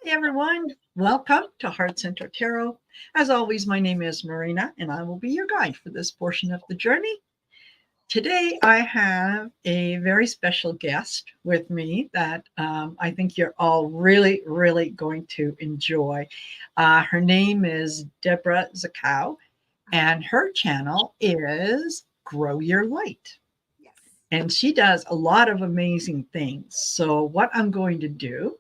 Hey everyone, welcome to Heart Centered Tarot. As always, my name is Marina and I will be your guide for this portion of the journey. Today I have a very special guest with me that I think you're all really going to enjoy. Her name is Debra Zakow and her channel is Grow Your Light. Yes. And she does a lot of amazing things. So what I'm going to do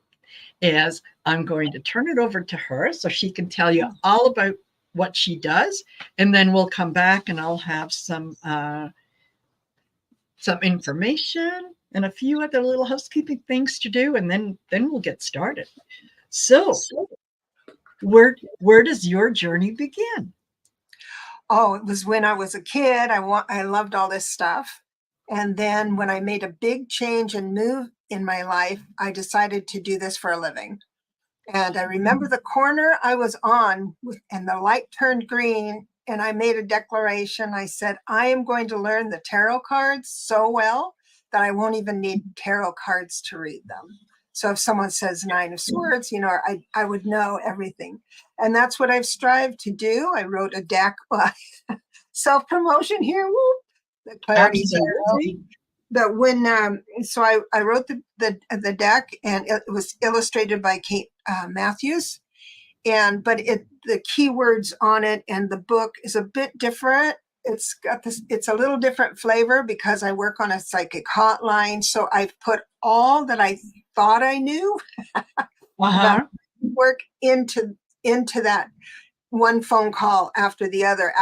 is I'm going to turn it over to her so she can tell you all about what she does, and then we'll come back and I'll have some information and a few other little housekeeping things to do, and then we'll get started. So, where does your journey begin? Oh, it was when I was a kid. I loved all this stuff. And then when I made a big change and move in my life, I decided to do this for a living. And I remember the corner I was on and the light turned green and I made a declaration. I said, I am going to learn the tarot cards so well that I won't even need tarot cards to read them. So if someone says Nine of Swords, I would know everything. And that's what I've strived to do. I wrote a deck, self-promotion here, whoop, the Clarity Tarot. But when, I wrote the deck and it was illustrated by Kate Matthews. But the keywords on it and the book is a bit different. It's a little different flavor because I work on a psychic hotline. So I've put all that I thought I knew about work into that one phone call after the other.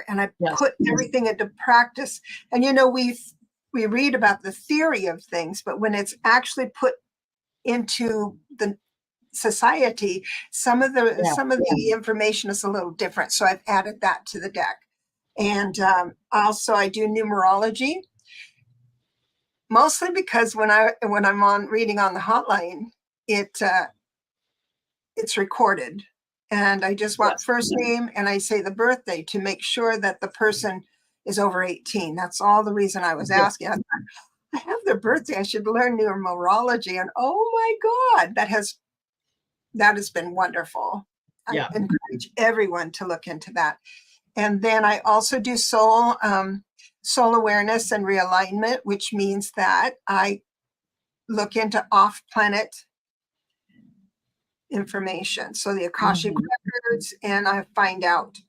And I put everything into practice. And, we read about the theory of things, but when it's actually put into the society, some of the information is a little different. So I've added that to the deck. And also I do numerology, mostly because when I'm on reading on the hotline, it's recorded. And I just want first name and I say the birthday to make sure that the person is over 18. That's all the reason I was asking. I have their birthday. I should learn numerology. And oh my God, that has been wonderful. I encourage everyone to look into that. And then I also do soul awareness and realignment, which means that I look into off-planet information. So the Akashic records, and I find out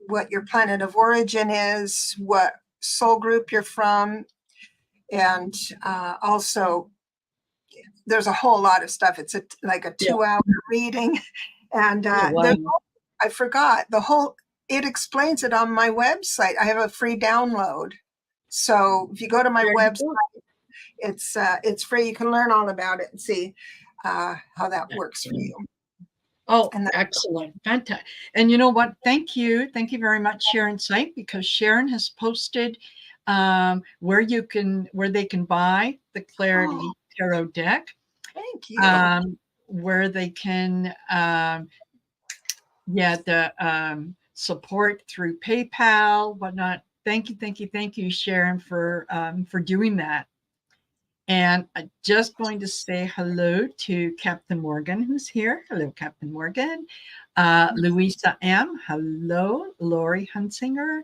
what your planet of origin is, what soul group you're from, and also there's a whole lot of stuff. It's like a 2-hour reading, and I forgot it explains it on my website. I have a free download. So if you go to my website, it's free. You can learn all about it and see how that works for you. Oh, excellent. Fantastic. And you know what? Thank you very much, Sharon Sight, because Sharon has posted where they can buy the Clarity Tarot deck. Thank you. Where they can support through PayPal, whatnot. Thank you, Sharon, for doing that. And I'm just going to say hello to Captain Morgan, who's here. Hello, Captain Morgan. Louisa M. Hello, Lori Hunsinger.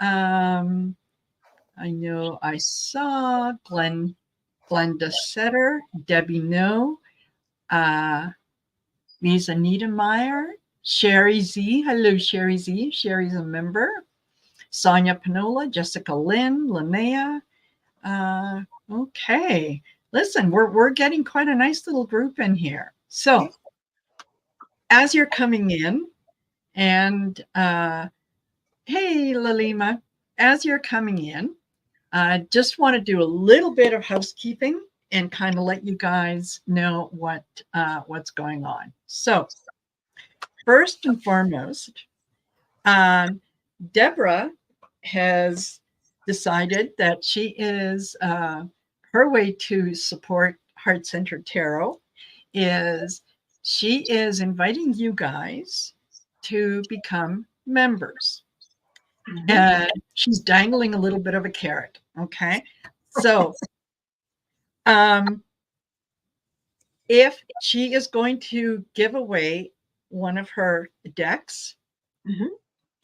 I know I saw Glenda Setter, Debbie No, Lisa Niedermeyer, Sherry Z. Hello, Sherry Z. Sherry's a member. Sonia Panola, Jessica Lynn, Linnea. Okay. Listen, we're getting quite a nice little group in here. So as you're coming in, and hey, Lalima, as you're coming in, I just want to do a little bit of housekeeping and kind of let you guys know what's going on. So first and foremost, Debra has decided that she is her way to support Heart Centered Tarot is she is inviting you guys to become members. And she's dangling a little bit of a carrot. Okay. So if she is going to give away one of her decks,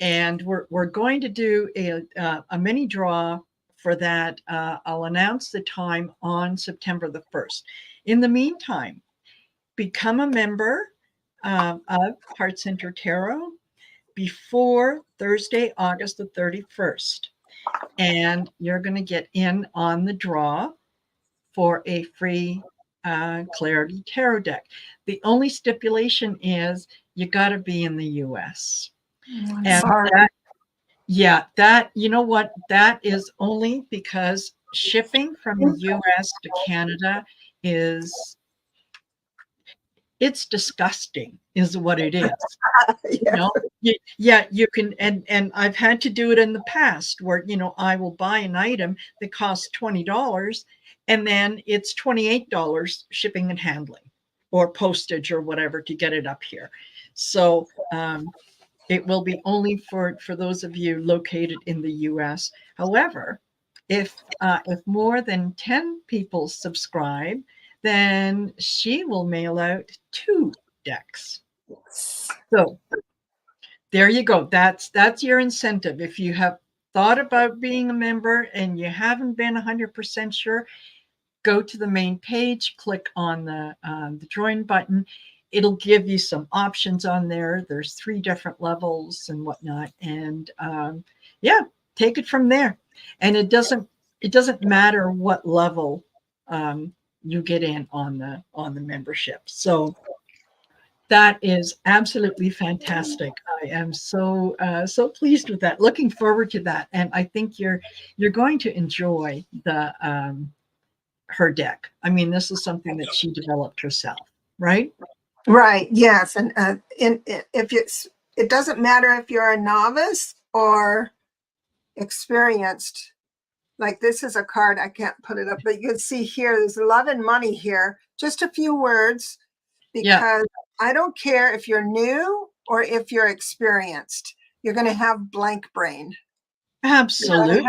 and we're going to do a mini draw for that. I'll announce the time on September the 1st. In the meantime, become a member of Heart Center Tarot before Thursday, August the 31st. And you're going to get in on the draw for a free Clarity Tarot deck. The only stipulation is you got to be in the US. And Sorry. that, you know what, that is only because shipping from the US to Canada is, it's disgusting, is what it is. You know, yeah, you can, and I've had to do it in the past where, I will buy an item that costs $20 and then it's $28 shipping and handling or postage or whatever to get it up here. So it will be only for those of you located in the US. However, if more than 10 people subscribe, then she will mail out 2 decks. So there you go. That's your incentive. If you have thought about being a member and you haven't been 100% sure, go to the main page, click on the join button. It'll give you some options on there. There's 3 different levels and whatnot, and yeah, take it from there. And it doesn't matter what level you get in on the membership. So that is absolutely fantastic. I am so pleased with that. Looking forward to that, and I think you're going to enjoy the her deck. I mean, this is something that she developed herself, right? Right. Yes. And if it doesn't matter if you're a novice or experienced. Like this is a card, I can't put it up, but you can see here, there's love and money here. Just a few words, because I don't care if you're new or if you're experienced, you're going to have blank brain. Absolutely.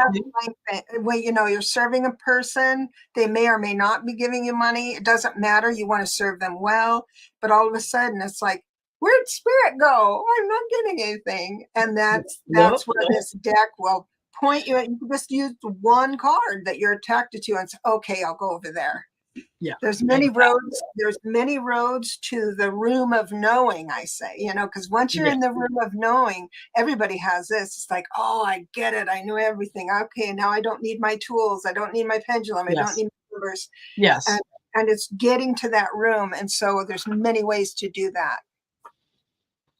Well, you're serving a person. They may or may not be giving you money. It doesn't matter. You want to serve them well. But all of a sudden it's like, where'd spirit go? I'm not getting anything. And that's where this deck will point you at. You can just use one card that you're attracted to and say, okay, I'll go over there. Yeah. There's many roads. There's many roads to the room of knowing, I say, because once you're in the room of knowing, everybody has this. It's like, oh, I get it. I knew everything. Okay, now I don't need my tools. I don't need my pendulum. I don't need my numbers. Yes. And it's getting to that room. And so there's many ways to do that.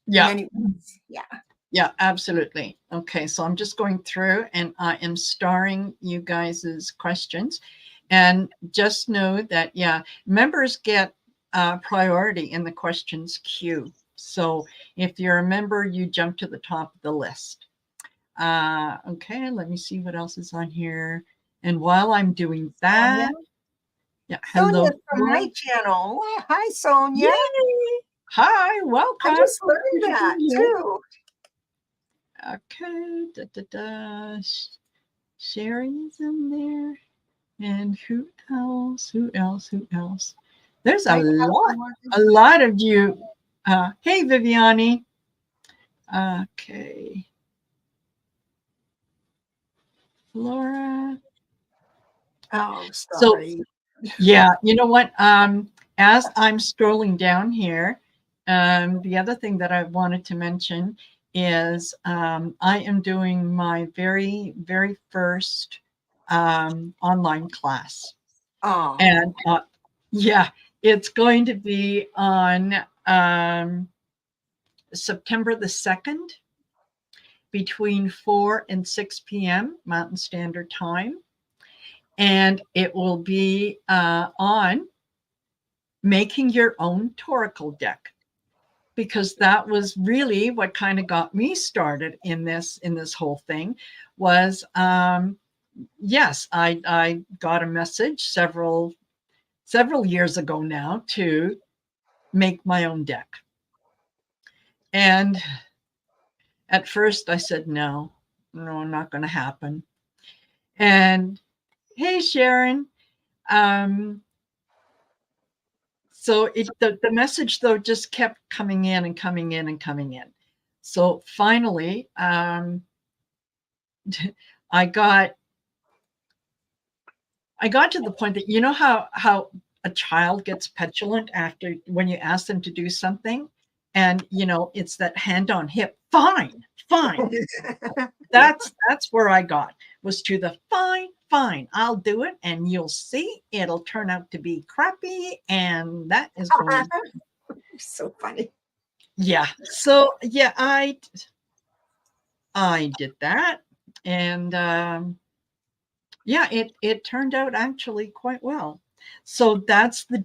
Yeah. Many ways. Yeah. Yeah, absolutely. Okay, so I'm just going through and I am starring you guys' questions. And just know that, members get priority in the questions queue. So if you're a member, you jump to the top of the list. Okay, let me see what else is on here. And while I'm doing that, hello. Sonia from my channel. Hi, Sonia. Yay. Hi, welcome. I just learned that too. Okay, Sherry's in there. And who else? There's a lot of you. Hey, Viviani. Okay. Flora. Oh, sorry. So, yeah, you know what? As I'm scrolling down here, the other thing that I wanted to mention is I am doing my very, very first online class. Oh. And it's going to be on September the 2nd between 4 and 6 p.m. Mountain Standard Time. And it will be on making your own oracle deck, because that was really what kind of got me started in this whole thing. Was yes, I got a message several years ago now to make my own deck. And at first I said, no, not going to happen. And hey, Sharon. So the message though just kept coming in and coming in and coming in. So finally, I got to the point that, you know how a child gets petulant after when you ask them to do something, and it's that hand on hip, fine, fine. That's where I got, was to the fine, I'll do it, and you'll see it'll turn out to be crappy, and that is going. So funny. Yeah. So yeah, I did that, and yeah, it turned out actually quite well. So that's the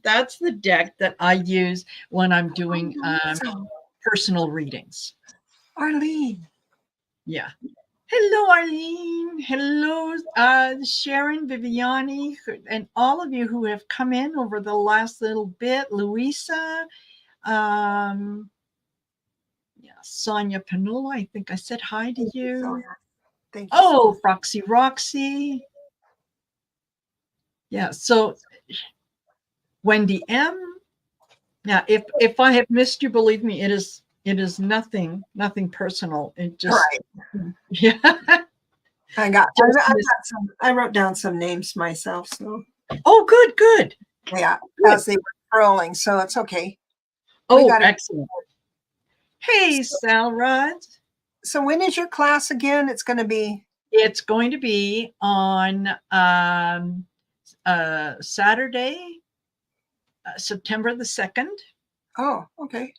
that's the deck that I use when I'm doing So, personal readings. Arlene. Yeah. Hello, Arlene. Hello, Sharon, Viviani, and all of you who have come in over the last little bit. Louisa, yeah, Sonia Panola. I think I said hi to you. Thank you. Oh, Roxy Roxy. Yeah. So Wendy M. Now, if I have missed you, believe me, it is nothing personal. It just Right. yeah. I wrote down some names myself. So Oh, good. yeah, Good. as they were rolling, so it's okay. Oh, excellent. Hey, Sal Rod. So when is your class again? It's going to be on Saturday, September the 2nd. Oh, okay.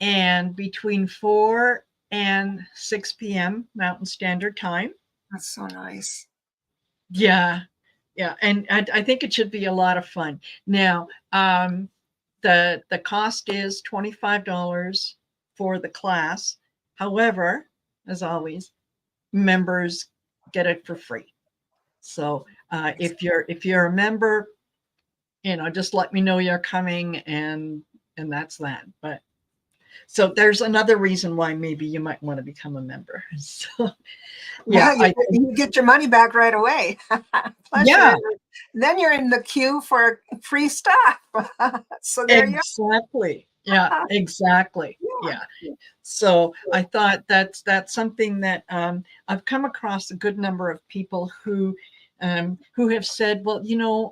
And between 4 and 6 p.m. Mountain Standard Time. That's so nice. Yeah. And I think it should be a lot of fun. Now, the cost is $25 for the class. However, as always, members get it for free. So if you're a member, just let me know you're coming, and that's that. But so there's another reason why maybe you might want to become a member. So yeah, you get your money back right away. Plus yeah, then you're in the queue for free stuff. So there exactly. Yeah, exactly. Yeah. So I thought that's something that I've come across a good number of people who have said, well,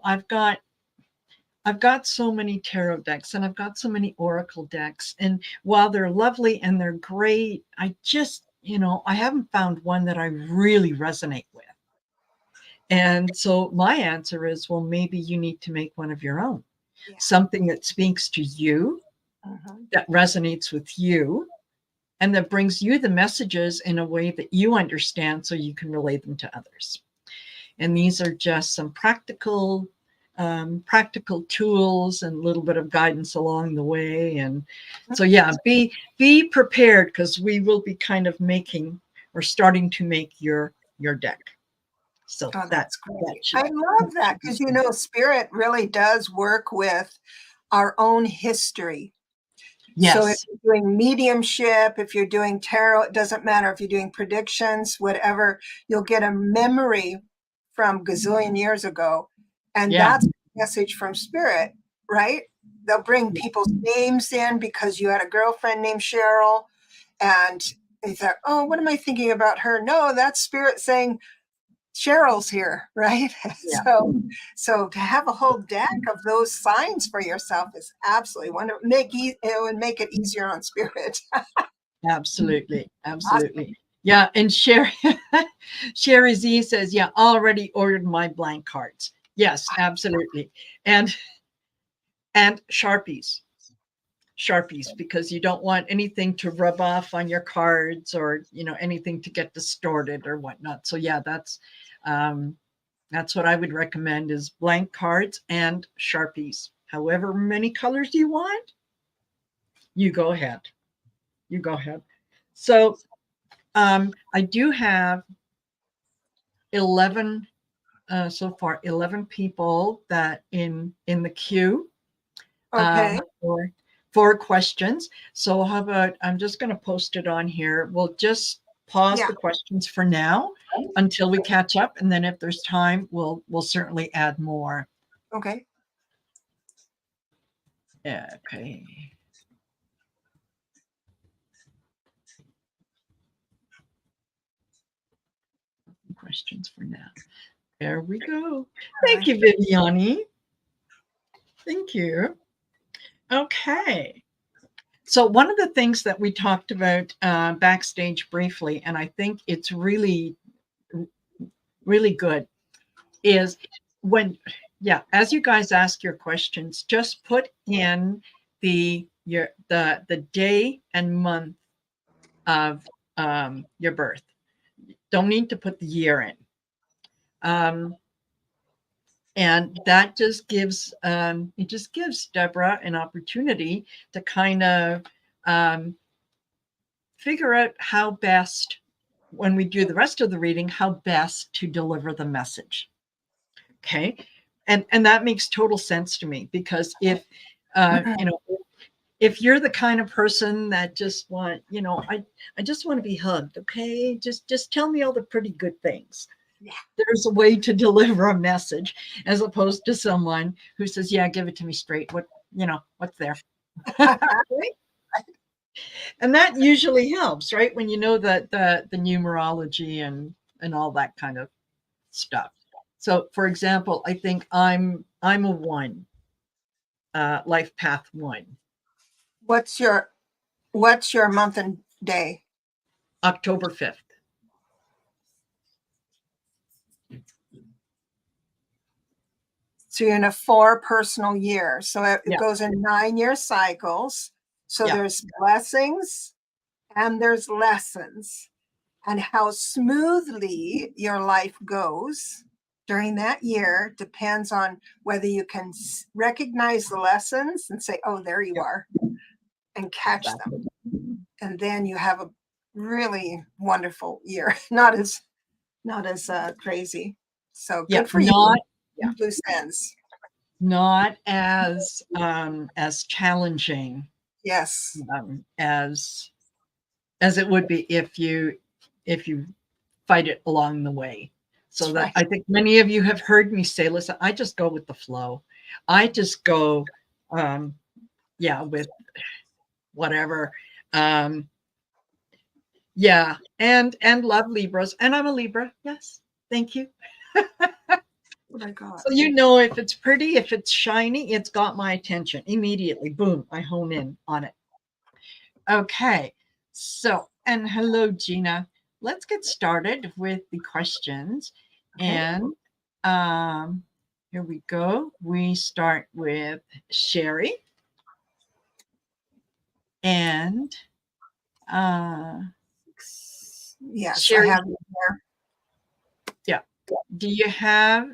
I've got so many tarot decks and I've got so many oracle decks, and while they're lovely and they're great, I just, I haven't found one that I really resonate with. And so my answer is, well, maybe you need to make one of your own. Yeah. Something that speaks to you, that resonates with you, and that brings you the messages in a way that you understand so you can relay them to others. And these are just some practical tools and a little bit of guidance along the way. And so, yeah, be prepared, because we will be kind of making or starting to make your deck. So that's great. I love that, because spirit really does work with our own history. Yes. So if you're doing mediumship, if you're doing tarot, it doesn't matter. If you're doing predictions, whatever, you'll get a memory from gazillion years ago. And that's a message from spirit, right? They'll bring people's names in because you had a girlfriend named Cheryl, and they thought, oh, what am I thinking about her? No, that's spirit saying, Cheryl's here, right? Yeah. So to have a whole deck of those signs for yourself is absolutely wonderful. It would make it easier on spirit. Absolutely. Awesome. Yeah, and Sherry Z says, yeah, already ordered my blank cards. Yes, absolutely. And Sharpies, because you don't want anything to rub off on your cards, or anything to get distorted or whatnot. So yeah, that's what I would recommend, is blank cards and Sharpies. However many colors you want, you go ahead. So I do have 11 so far, 11 people that in the queue. Okay. For questions. So how about, I'm just going to post it on here. We'll just pause the questions for now until we catch up, and then if there's time, we'll certainly add more. Okay. Yeah, okay. Questions for now. There we go. Thank you, Viviani. Thank you. Okay. So one of the things that we talked about backstage briefly, and I think it's really, really good, is when, as you guys ask your questions, just put in the day and month of your birth. Don't need to put the year in. And that just gives Debra an opportunity to kind of figure out how best, when we do the rest of the reading, how best to deliver the message. Okay. And that makes total sense to me, because if, if you're the kind of person that just want, I just want to be hugged. Okay. Just tell me all the pretty good things. Yeah. There's a way to deliver a message, as opposed to someone who says, yeah, give it to me straight. What's there? And that usually helps, right? When you know the numerology and all that kind of stuff. So for example, I think I'm a 1, life path 1. What's your month and day? October 5th. So you're in a 4 personal year. So it goes in 9-year cycles. So there's blessings and there's lessons. And how smoothly your life goes during that year depends on whether you can recognize the lessons and say, oh, there you are, and catch them. And then you have a really wonderful year. Not as crazy. So good for you. Loose ends. Not as challenging. Yes. As it would be if you fight it along the way. So that's that right. I think many of you have heard me say, listen, I just go with the flow. I just go with whatever. And love Libras. And I'm a Libra. Yes. Thank you. Oh my God. So if it's pretty, if it's shiny, it's got my attention immediately. Boom, I hone in on it. Okay. So, and hello, Gina. Let's get started with the questions. Okay. And here we go. We start with Sherry. And yes, Sherry, I have it here. Yeah. Do you have,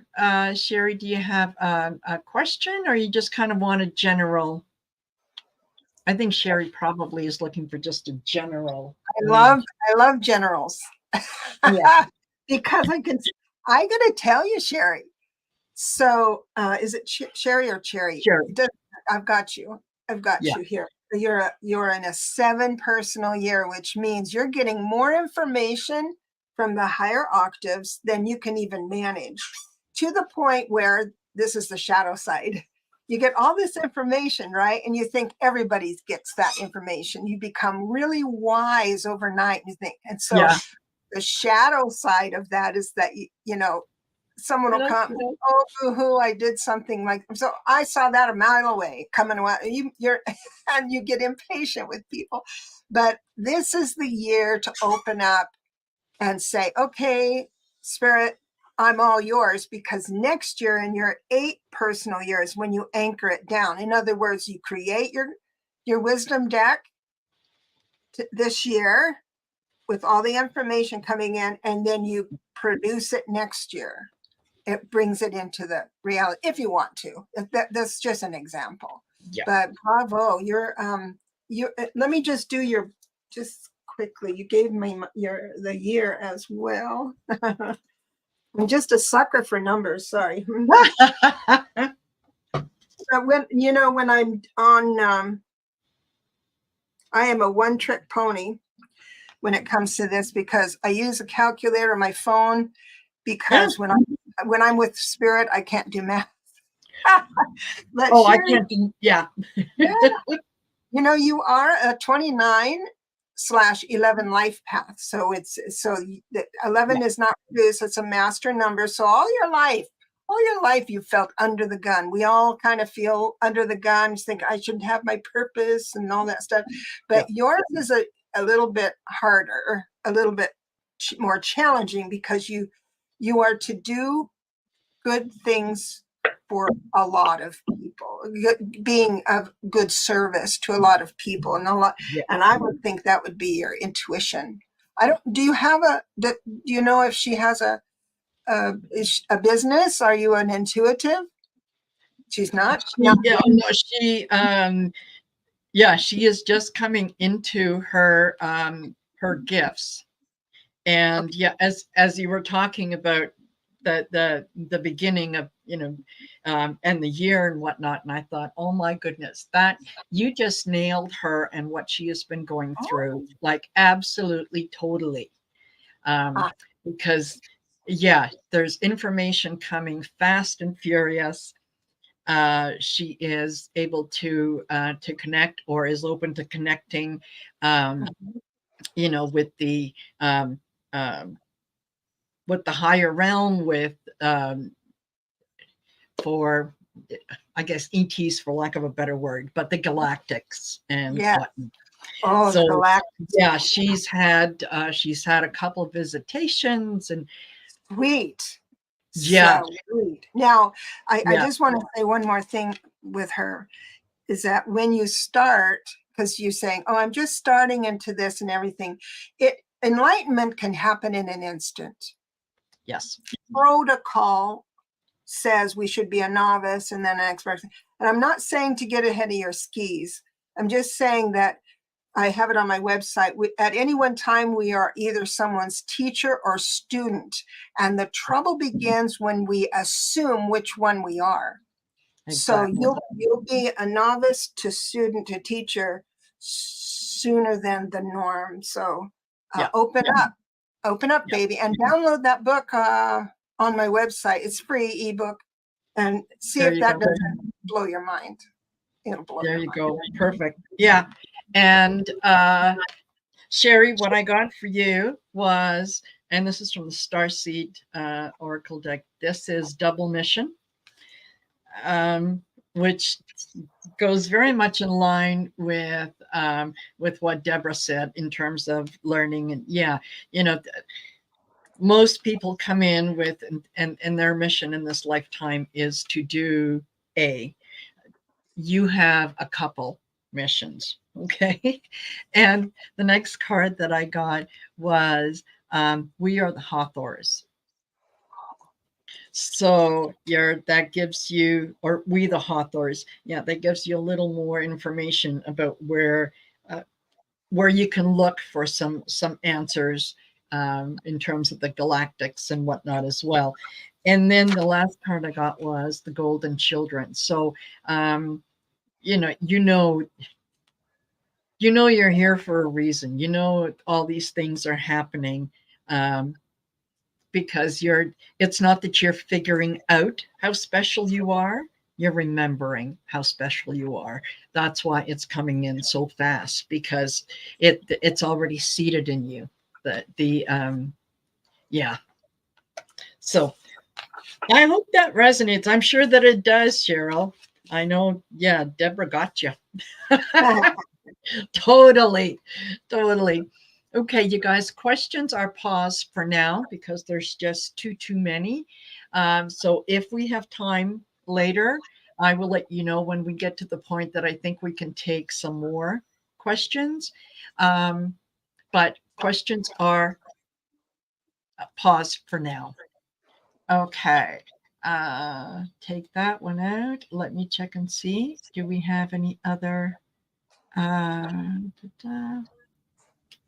Sherry, do you have a question, or you just kind of want a general? I think Sherry probably is looking for just a general. I love generals. Yeah. Because I gotta tell you, Sherry. So is it Sherry or Cherry? Sherry. I've got you. I've got you here. You're in a 7 personal year, which means you're getting more information from the higher octaves than you can even manage, to the point where this is the shadow side. You get all this information, right? And you think everybody gets that information. You become really wise overnight. You think, and so the shadow side of that is that, someone will come, oh, boo-hoo, I did something like, so I saw that a mile away coming away. You're and you get impatient with people. But this is the year to open up and say, okay, Spirit, I'm all yours, because next year in your 8 personal years, when you anchor it down, in other words, you create your wisdom deck this year with all the information coming in, and then you produce it next year. It brings it into the reality if you want to. That's just an example. Yeah. But bravo, let me just do just quickly. You gave me the year as well. I'm just a sucker for numbers. Sorry. So when I'm on, I am a one-trick pony when it comes to this, because I use a calculator on my phone, because when I'm with Spirit, I can't do math. But Oh, I Sherry, can't. Yeah. yeah, you know, you are a 29/11 life path. So the 11 is not reduced, it's a master number. So all your life you felt under the gun. We all kind of feel under the gun, just think I should have my purpose and all that stuff. Yeah. But yours is a little bit harder, a little bit more challenging, because you are to do good things for a lot of people, being of good service to a lot of people, Yeah. and I would think that would be your intuition. I don't. Do you have do you know if she has a business? Are you an intuitive? She's not. No. Yeah, no, yeah, she is just coming into her gifts. And yeah, as you were talking about the beginning of, and the year and whatnot, and I thought, oh my goodness, that you just nailed her and what she has been going through, like absolutely, totally. um, Ah, because yeah, there's information coming fast and furious. She is able to connect, or is open to connecting, with um, um, the higher realm, for, I guess, ETs, for lack of a better word, but the galactics and yeah. whatnot. Oh, the So galactic. yeah, she's had a couple of visitations, and Sweet. yeah, Sweet. Now, I yeah, just want to say one more thing with her, is that when you start, because you're saying, oh, I'm just starting into this and everything, enlightenment can happen in an instant. yes, Protocol says we should be a novice and then an expert. And I'm not saying to get ahead of your skis. I'm just saying that I have it on my website. At any one time, we are either someone's teacher or student. And the trouble begins when we assume which one we are. So exactly. you'll be a novice to student to teacher sooner than the norm. So Yeah, open up, yeah. baby, and download that book on my website. It's free ebook, and see There if you that go. doesn't blow your mind. It'll blow There your you mind. go. Perfect. Yeah. And Sherry, what I got for you was, and this is from the Starseed Oracle deck. This is Double Mission, which goes very much in line with what Debra said in terms of learning. And yeah, you know, most people come in with, and their mission in this lifetime is to do A. You have a couple missions, okay? And the next card that I got was, we are the Hawthorns. So that gives you, or we the Hawthorns, yeah, that gives you a little more information about where you can look for some answers, in terms of the galactics and whatnot as well. And then the last card I got was the Golden Children. So you know you know you're here for a reason. All these things are happening, um, because it's not that you're figuring out how special you are, you're remembering how special you are. That's why it's coming in so fast, because it's already seated in you. The yeah. So I hope that resonates. I'm sure that it does, Cheryl. I know. Yeah, Debra got you. Totally, totally. Okay, you guys, questions are paused for now because there's just too many. So if we have time later, I will let you know when we get to the point that I think we can take some more questions. But questions are paused for now. Okay. Take that one out. Let me check and see. Do we have any other?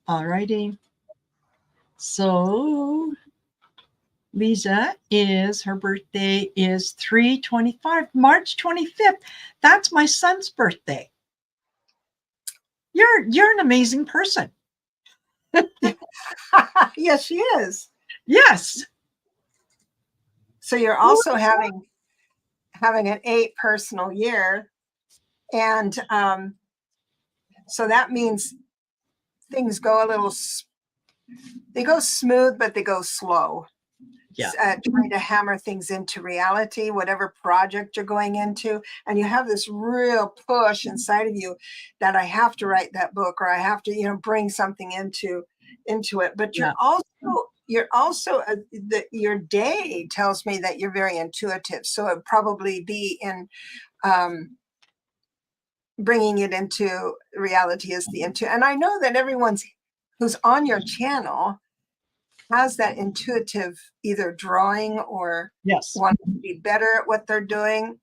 All righty. So Lisa her birthday is 3/25, March 25th. That's my son's birthday. You're an amazing person. Yes, she is. Yes. So you're also having having an 8 personal year. And so that means things go a little, they go smooth, but they go slow. Yeah. Trying to hammer things into reality, whatever project you're going into. And you have this real push inside of you that I have to write that book, or I have to, bring something into it. But Yeah. you're also your day tells me that you're very intuitive. So it'd probably be in bringing it into reality is the intuitive. And I know that everyone's who's on your channel has that intuitive either drawing or Yes. wanting to be better at what they're doing,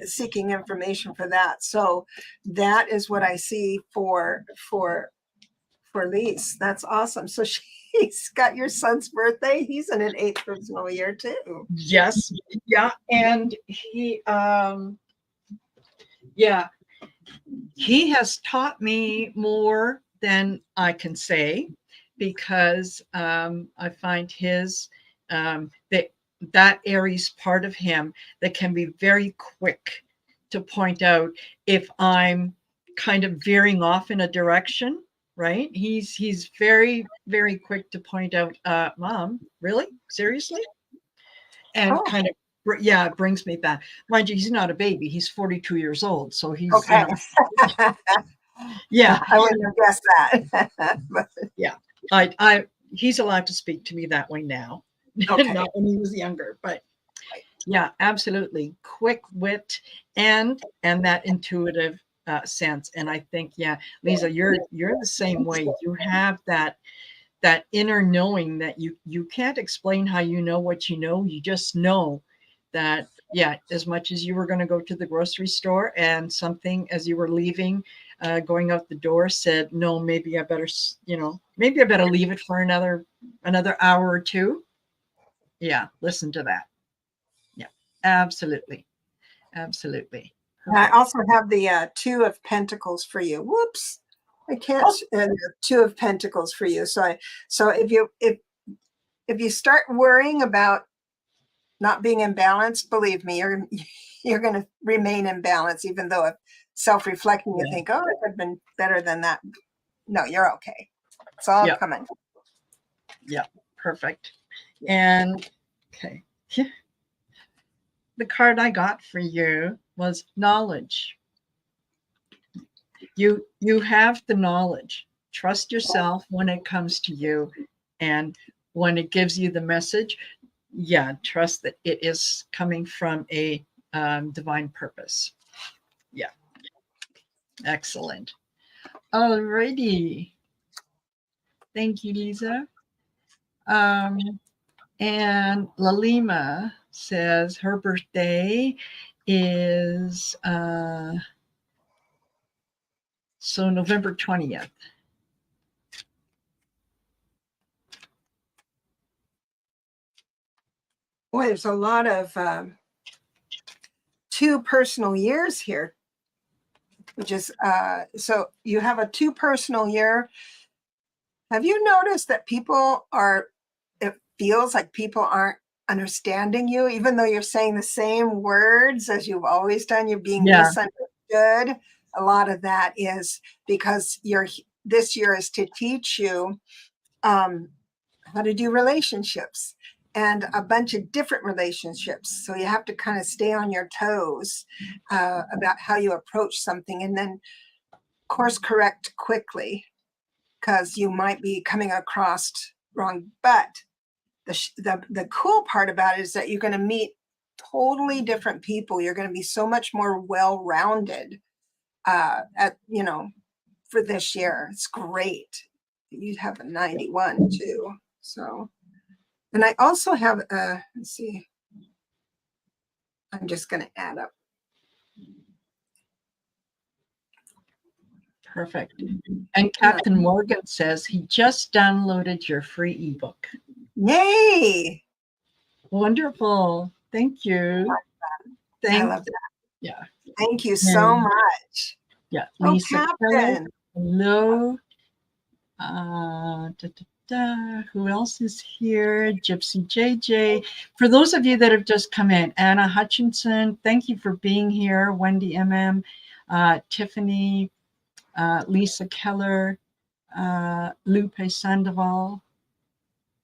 seeking information for that. So that is what I see for Lise. That's awesome. So she's got your son's birthday. He's in an 8th personal year too. Yes. Yeah. And he he has taught me more than I can say, because I find his that Aries part of him that can be very quick to point out if I'm kind of veering off in a direction, right? He's very, very quick to point out, Mom, really? Seriously? And kind of, it brings me back. Mind you, he's not a baby. He's 42 years old. So he's, okay. Yeah. I wouldn't have guessed that. But, yeah. He's allowed to speak to me that way now. okay. Not when he was younger, but yeah, absolutely. Quick wit and that intuitive sense. And I think, Lisa, you're the same way. You have that inner knowing that you can't explain how you know what you know. You just know that, as much as you were going to go to the grocery store and something as you were leaving, going out the door said, no, maybe I better leave it for another hour or two. Yeah. Listen to that. Yeah, absolutely. Absolutely. And I also have the 2 of Pentacles for you. Whoops. I can't. 2 of Pentacles for you. So if you start worrying about not being in balance, believe me, you're going to remain in balance, even though if self-reflecting, you think, oh, it could have been better than that. No, you're okay. It's all coming. Yeah, perfect. And okay. The card I got for you was knowledge. You have the knowledge. Trust yourself when it comes to you. And when it gives you the message, trust that it is coming from a divine purpose. Yeah. Excellent. Alrighty. Thank you, Lisa. And Lalima says her birthday is November 20th. Boy, there's a lot of 2 personal years here, which is so you have a 2 personal year. Have you noticed that it feels like people aren't understanding you, even though you're saying the same words as you've always done? You're being misunderstood. A lot of that is because this year is to teach you how to do relationships, and a bunch of different relationships. So you have to kind of stay on your toes about how you approach something, and then course correct quickly, because you might be coming across wrong. But the cool part about it is that you're going to meet totally different people. You're going to be so much more well-rounded for this year. It's great. You have a 91 too. So, and I also have let's see. I'm just going to add up. Perfect. And Captain Morgan says he just downloaded your free ebook. Yay! Wonderful. Thank you. I love that. Yeah. Thank you so much. Yeah. Oh, Lisa, Captain. hello. Who else is here? Gypsy JJ. For those of you that have just come in, Anna Hutchinson, thank you for being here. Wendy MM, Tiffany, Lisa Keller, Lupe Sandoval.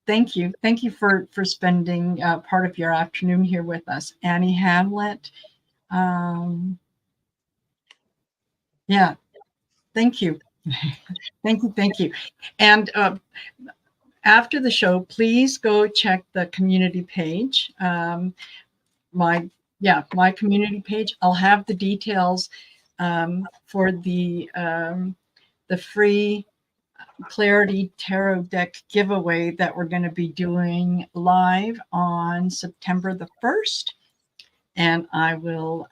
Thank you. Thank you for spending part of your afternoon here with us. Annie Hamlet. Yeah, thank you. Thank you. And after the show, please go check the community page. My community page. I'll have the details for the free Clarity Tarot deck giveaway that we're going to be doing live on September the 1st. And I will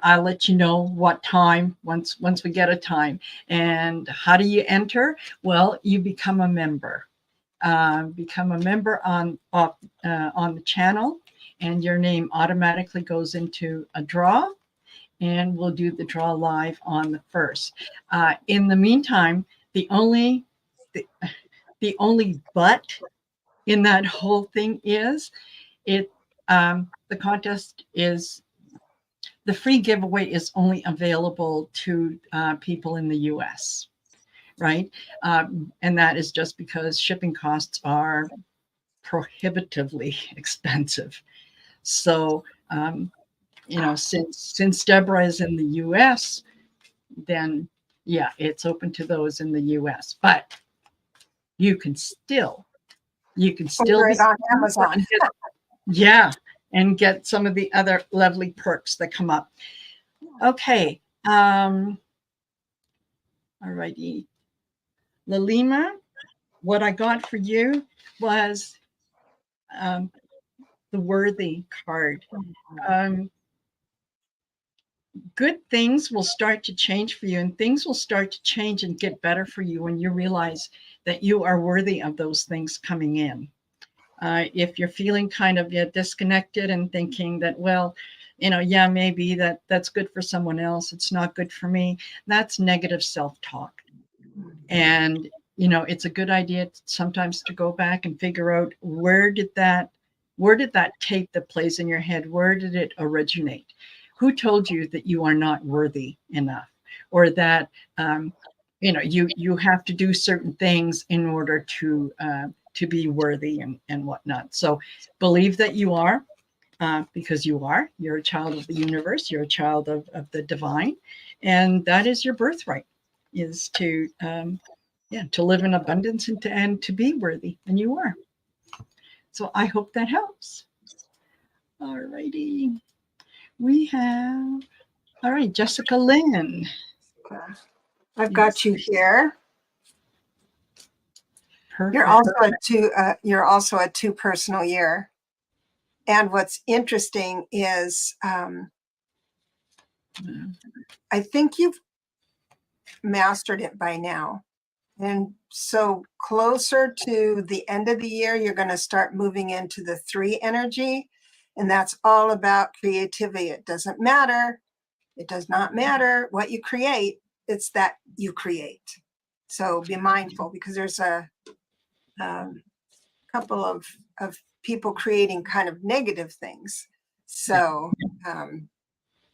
I'll let you know what time once we get a time. And how do you enter? Well, you become a member. Become a member on the channel, and your name automatically goes into a draw, and we'll do the draw live on the 1st. In the meantime, the only but in that whole thing is the contest is the free giveaway is only available to people in the US, right? And that is just because shipping costs are prohibitively expensive. So, since Debra is in the US, then it's open to those in the US. But you can still Order it on Amazon. And get some of the other lovely perks that come up. Okay. All righty. Lalima, what I got for you was the worthy card. Good things will start to change for you, and things will start to change and get better for you when you realize that you are worthy of those things coming in. If you're feeling kind of disconnected and thinking that, well, maybe that's good for someone else, it's not good for me, that's negative self-talk. And it's a good idea sometimes to go back and figure out where did that tape that plays in your head, where did it originate? Who told you that you are not worthy enough, or that you have to do certain things in order to be worthy and whatnot? So believe that you are, because you're a child of the universe, you're a child of the divine, and that is your birthright, is to live in abundance and to be worthy, and you are. So I hope that helps. All righty. We have, all right, Jessica Lynn. I've got you here. Perfect. You're also a 2 personal year. And what's interesting is I think you've mastered it by now. And so closer to the end of the year, you're going to start moving into the 3 energy. And that's all about creativity. It doesn't matter. It does not matter what you create. It's that you create. So be mindful, because there's a couple of people creating kind of negative things. So,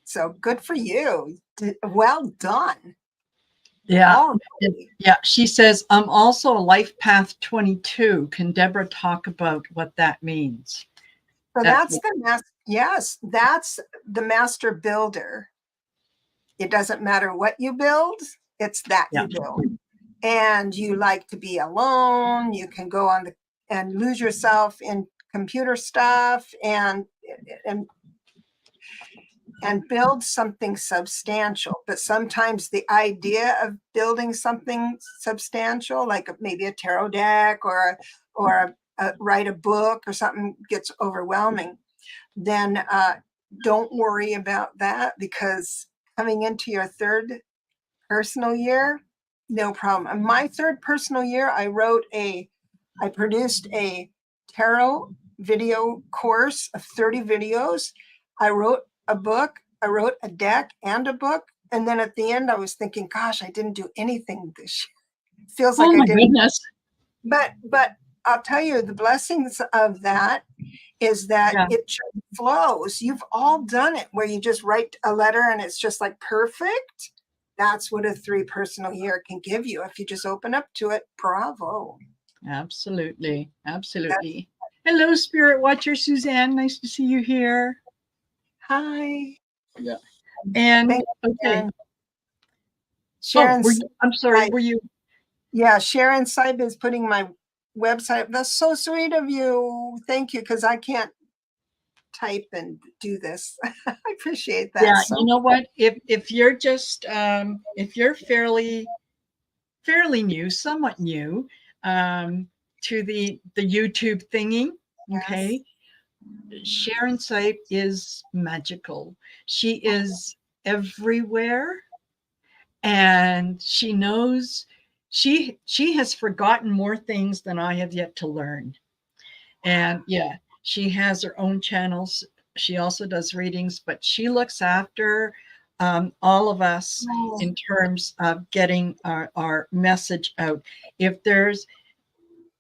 so good for you. Well done. Yeah. She says, I'm also a life path 22. Can Debra talk about what that means? So that's the master builder. It doesn't matter what you build, it's that you build. And you like to be alone. You can go on and lose yourself in computer stuff and build something substantial. But sometimes the idea of building something substantial, like maybe a tarot deck or write a book or something, gets overwhelming. Then don't worry about that, because coming into your 3rd personal year, no problem. In my 3rd personal year, I produced a tarot video course of 30 videos. I wrote a book, I wrote a deck and a book. And then at the end, I was thinking, gosh, I didn't do anything this year. feels Oh like I my didn't, goodness. but I'll tell you the blessings of that is that Yeah, it just flows. You've all done it where you just write a letter and it's just like perfect. That's what a 3 personal year can give you. If you just open up to it, bravo. absolutely. That's, Absolutely. Hello, Spirit Watcher Suzanne. Nice to see you here. hi. Yeah. And Thank you, okay. Sharon. Oh, Sharon, I'm sorry, Saib- were you? yeah, Sharon Saib is putting my website. That's so sweet of you. Thank you, because I can't type and do this. I appreciate that Yeah, you so. know what? If you're just if you're fairly new, somewhat new, to the YouTube thingy, Yes. okay, Sharon Saip is magical. She is everywhere, and she knows she has forgotten more things than I have yet to learn. And yeah, she has her own channels. She also does readings, but she looks after all of us Oh, in terms of getting our message out. If there's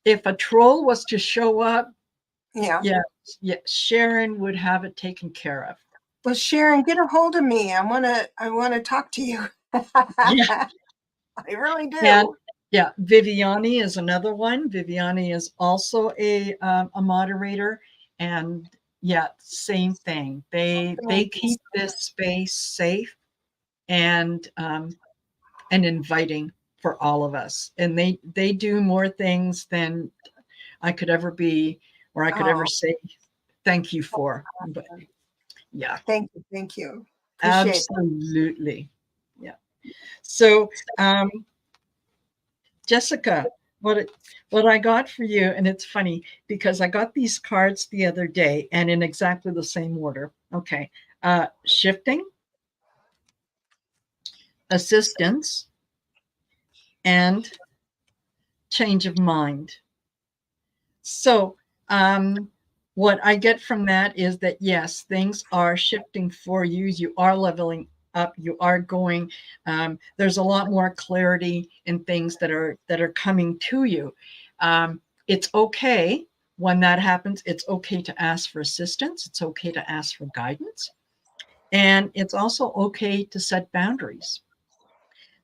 if a troll was to show up, yeah. yeah, yeah, Sharon would have it taken care of. Well, Sharon, get a hold of me. I wanna talk to you. Yeah, I really and do. yeah, Viviani is another one. Viviani is also a moderator, and yeah, same thing. They Thank you so keep this much. space safe and inviting for all of us, and they do more things than I could ever be or I could ever Oh, say thank you for. But yeah, thank you. Thank you. Appreciate that. absolutely. Yeah. So Jessica, what what I got for you, and it's funny because I got these cards the other day and in exactly the same order. Okay. Shifting, assistance, and change of mind. So, what I get from that is that yes, things are shifting for you. You are leveling up. You are going. There's a lot more clarity in things that are coming to you. It's okay when that happens. It's okay to ask for assistance. It's okay to ask for guidance, and it's also okay to set boundaries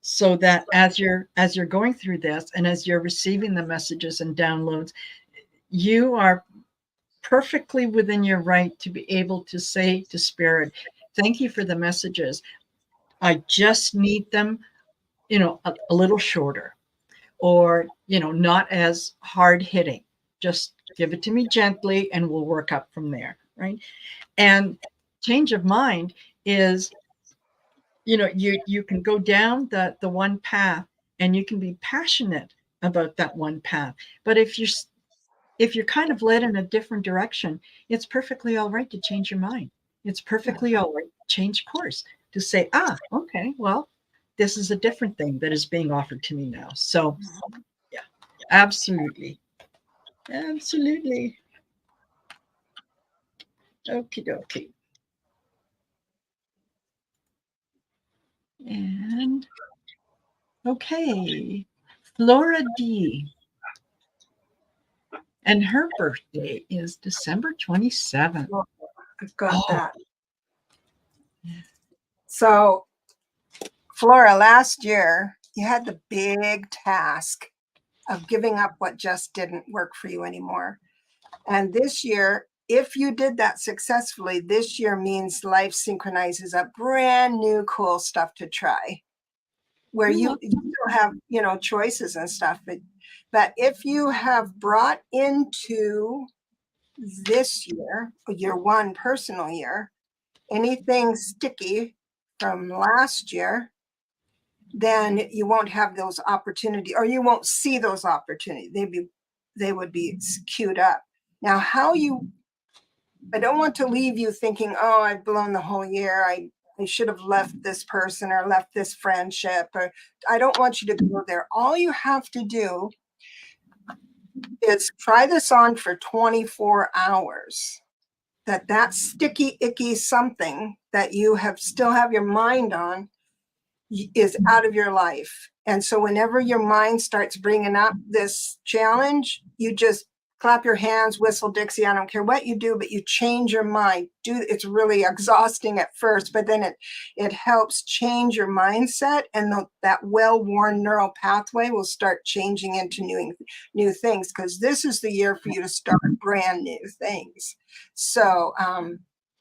so that as you're going through this and as you're receiving the messages and downloads, you are perfectly within your right to be able to say to spirit, thank you for the messages. I just need them, a little shorter, or not as hard hitting. Just give it to me gently and we'll work up from there, right? And change of mind is, you can go down the one path and you can be passionate about that one path. But if you're kind of led in a different direction, it's perfectly all right to change your mind. It's perfectly all right to change course, to say, okay, well, this is a different thing that is being offered to me now. So, yeah, absolutely. Absolutely. Okie dokie. And okay, Flora D. And her birthday is December 27th. Well, I've got Oh, that. So, Flora, last year you had the big task of giving up what just didn't work for you anymore. And this year, if you did that successfully, this year means life synchronizes up brand new cool stuff to try, where you still have, choices and stuff. But if you have brought into this year 1 personal year, anything sticky from last year, then you won't have those opportunities, or you won't see those opportunities. They would be queued up. Now, I don't want to leave you thinking, oh, I've blown the whole year. I should have left this person or left this friendship, or I don't want you to go there. All you have to do is try this on for 24 hours. That sticky, icky something that you still have your mind on is out of your life. And so whenever your mind starts bringing up this challenge, you just clap your hands, whistle Dixie. I don't care what you do, but you change your mind. It's really exhausting at first, but then it helps change your mindset, and that well-worn neural pathway will start changing into new things, because this is the year for you to start brand new things. So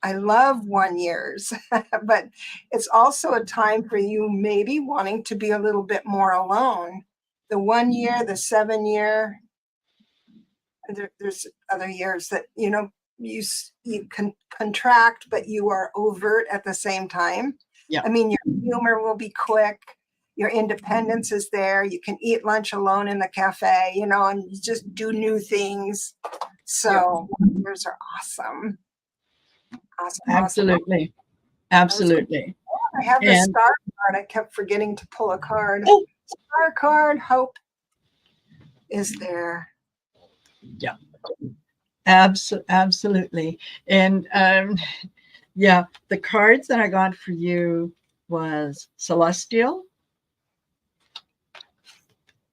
I love 1 years, but it's also a time for you maybe wanting to be a little bit more alone. The 1 year, the 7 year, there's other years that, you can contract, but you are overt at the same time. Yeah. I mean, your humor will be quick. Your independence is there. You can eat lunch alone in the cafe, and you just do new things. So years are awesome. Awesome. Absolutely. Absolutely. I have the star card. I kept forgetting to pull a card. Oh. Star card, hope is there. Yeah. Absolutely. And yeah, the cards that I got for you was Celestial,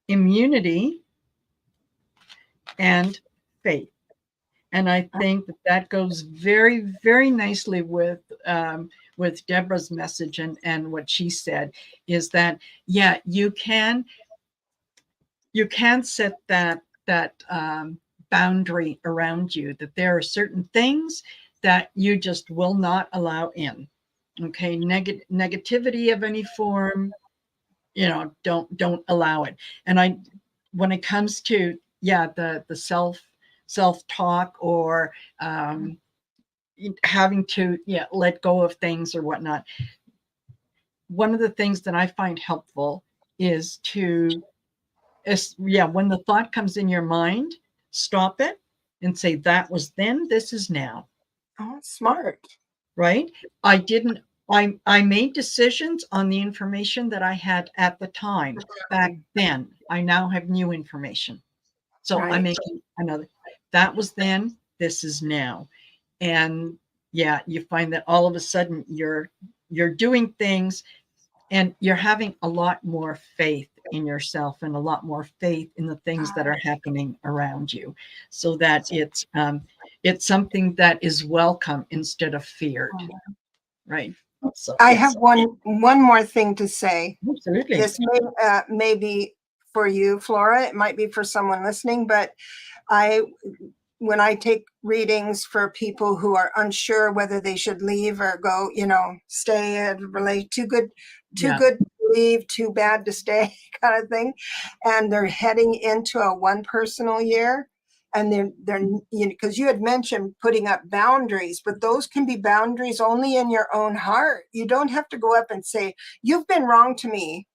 Immunity, and Faith. And I think that goes very, very nicely with Debra's message and what she said, is that, yeah, you can set that boundary around you, that there are certain things that you just will not allow in. Okay, negativity of any form, don't allow it. And when it comes to the self-talk, or having to let go of things or whatnot, one of the things that I find helpful is to when the thought comes in your mind, stop it and say, that was then, this is now. Oh, smart. Right? I made decisions on the information that I had at the time. Back then, I now have new information. So I'm making another. That was then, this is now. And you find that all of a sudden you're doing things, and you're having a lot more faith in yourself, and a lot more faith in the things that are happening around you, so that it's something that is welcome instead of feared. Right. So I have one more thing to say. Absolutely. This may be for you, Flora. It might be for someone listening, but when I take readings for people who are unsure whether they should leave or go, stay, relate, too good to leave, too bad to stay kind of thing. And they're heading into a one personal year. And they're because you had mentioned putting up boundaries, but those can be boundaries only in your own heart. You don't have to go up and say, you've been wrong to me.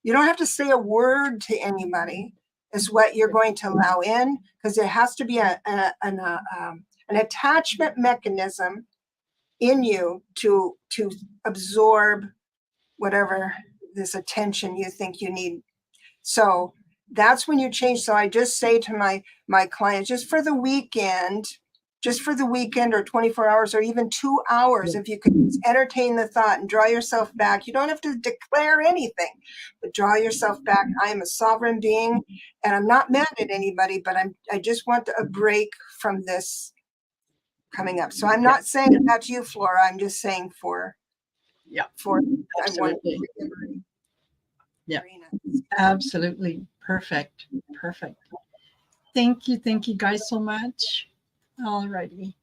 You don't have to say a word to anybody. Is what you're going to allow in, because there has to be an attachment mechanism in you to absorb whatever this attention you think you need. So that's when you change. So I just say to my clients, just for the weekend or 24 hours or even 2 hours, if you could entertain the thought and draw yourself back. You don't have to declare anything, but draw yourself back. I am a sovereign being, and I'm not mad at anybody, but I just want a break from this coming up. So I'm not saying that's you, Flora. I'm just saying for absolutely. Absolutely. Perfect. Thank you guys so much. All righty.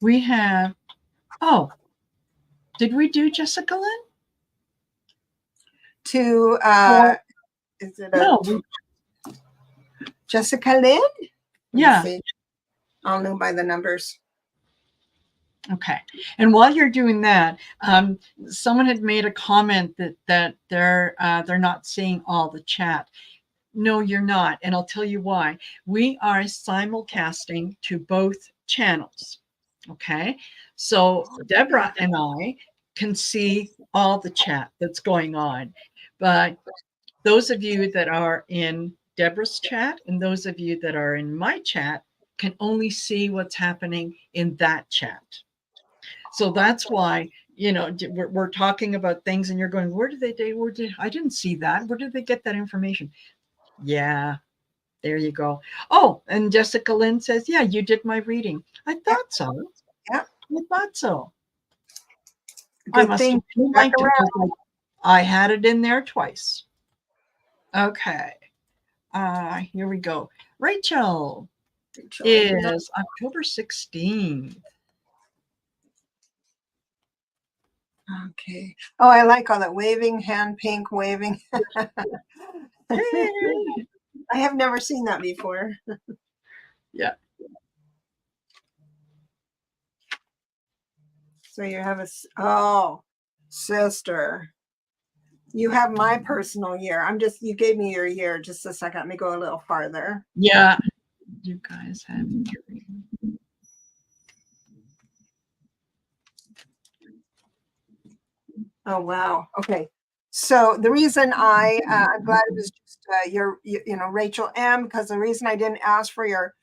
We have, did we do Jessica Lynn? Is it Jessica Lynn? I'll know by the numbers. Okay. And while you're doing that, someone had made a comment that they're not seeing all the chat. No, you're not. And I'll tell you why. We are simulcasting to both channels. Okay. So Debra and I can see all the chat that's going on. But those of you that are in Debra's chat and those of you that are in my chat can only see what's happening in that chat. So that's why we're talking about things and you're going, I didn't see that. Where did they get that information? Yeah, there you go. Oh, and Jessica Lynn says, yeah, you did my reading. I Yeah. thought so. Yeah. I thought so. I Good must thing. have Back liked it around. because I had it in there twice. Okay. Here we go. Rachel is October 16th. Okay. Oh, I like all that waving, hand pink waving. Hey. I have never seen that before. Yeah. So you have sister. You have my personal year. You gave me your year. Just a second. Let me go a little farther. Yeah. You guys have. Oh, wow. Okay. So the reason I'm glad it was just Rachel M, because the reason I didn't ask for your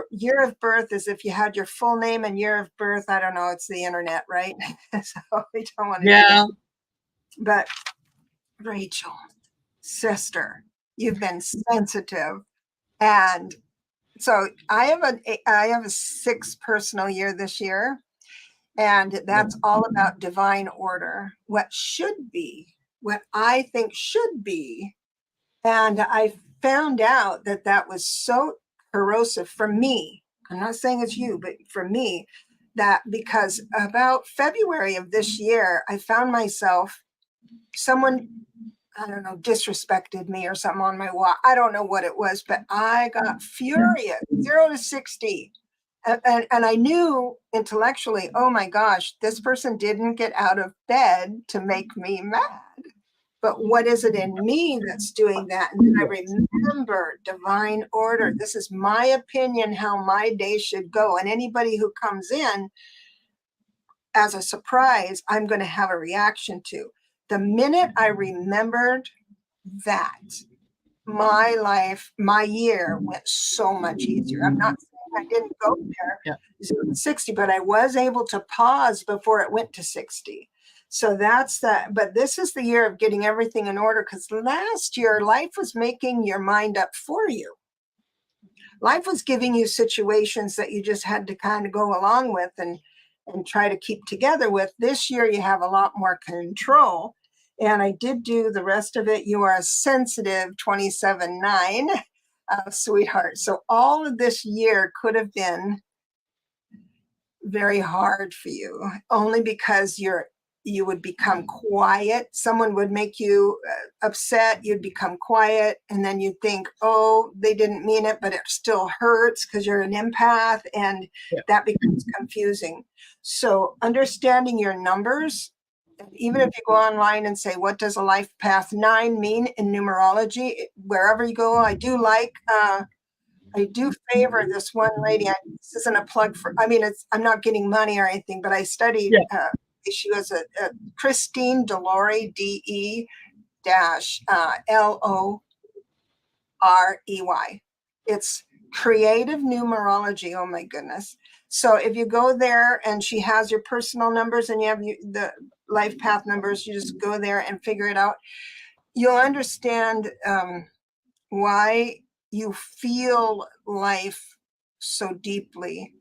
year of birth is if you had your full name and year of birth. I don't know. It's the internet, right? So we don't want to do that. But Rachel, sister, you've been sensitive. And so I have a 6 personal year this year. And that's all about divine order, what should be, what I think should be. And I found out that that was so corrosive for me. I'm not saying it's you, but for me, that because about February of this year, I found myself, someone, I don't know, disrespected me or something on my walk. I don't know what it was, but I got furious, 0 to 60. And I knew intellectually, oh my gosh, this person didn't get out of bed to make me mad. But what is it in me that's doing that? And then I remember divine order. This is my opinion, how my day should go. And anybody who comes in as a surprise, I'm going to have a reaction to. The minute I remembered that, my life, my year went so much easier. I'm not saying I didn't go there 0 to 60, but I was able to pause before it went to 60. So that's that. But this is the year of getting everything in order, because last year life was making your mind up for you. Life was giving you situations that you just had to kind of go along with and try to keep together with. This year you have a lot more control. And I did do the rest of it. You are a sensitive 27-9, sweetheart. So all of this year could have been very hard for you, only because you would become quiet. Someone would make you upset. You'd become quiet. And then you'd think, oh, they didn't mean it, but it still hurts because you're an empath. And that becomes confusing. So understanding your numbers, even if you go online and say, what does a life path 9 mean in numerology? Wherever you go, I do favor this one lady. This isn't a plug for, I'm not getting money or anything, but I studied, she was a Christine Delorey, DE-LOREY. It's creative numerology. Oh my goodness. So if you go there and she has your personal numbers and you have the life path numbers, you just go there and figure it out. You'll understand why you feel life so deeply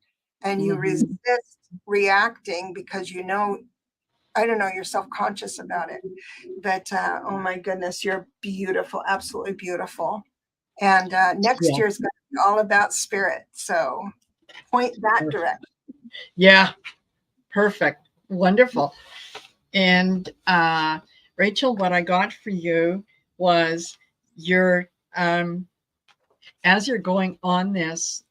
and you resist reacting because I don't know, you're self-conscious about it. But oh my goodness, you're beautiful, absolutely beautiful. And next year is going to be all about spirit. So point that direction. Yeah, perfect. Wonderful. And Rachel, what I got for you was your as you're going on this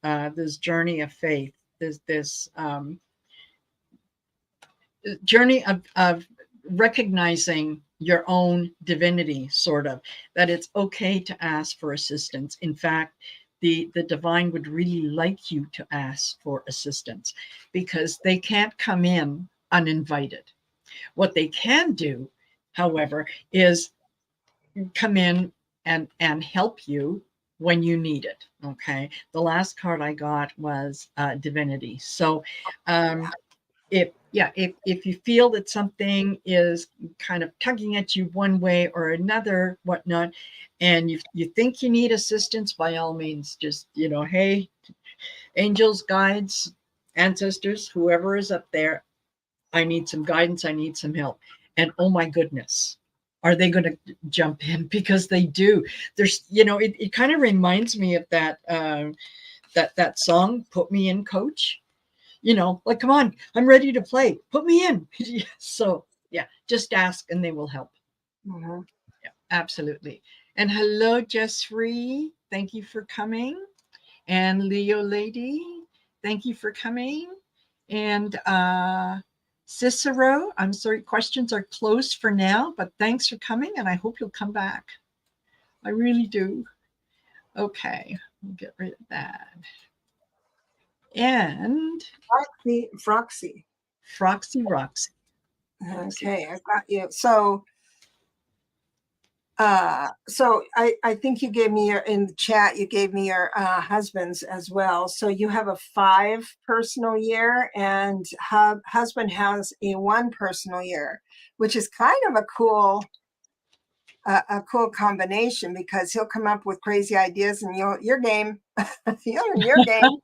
journey of faith, this journey of recognizing your own divinity, sort of, that it's okay to ask for assistance. In fact, the divine would really like you to ask for assistance because they can't come in uninvited. What they can do, however, is come in and help you when you need it. Okay. The last card I got was divinity. So if yeah, if you feel that something is kind of tugging at you one way or another, whatnot, and you think you need assistance, by all means, just, hey, angels, guides, ancestors, whoever is up there, I need some guidance, I need some help. And oh my goodness, are they going to jump in? Because they do. There's, it kind of reminds me of that song, Put Me In, Coach. Like, come on, I'm ready to play. Put me in. So yeah, just ask and they will help. Mm-hmm. Yeah, absolutely. And hello, Jessree. Thank you for coming. And Leo Lady, thank you for coming. And Cicero, I'm sorry, questions are closed for now, but thanks for coming and I hope you'll come back. I really do. Okay, we'll get rid of that. And Froxy. Froxy Roxy. Okay, I got you. So I think you gave me in the chat, you gave me your husband's as well. So you have a 5 personal year and husband has a 1 personal year, which is kind of a cool combination because he'll come up with crazy ideas and your game, your game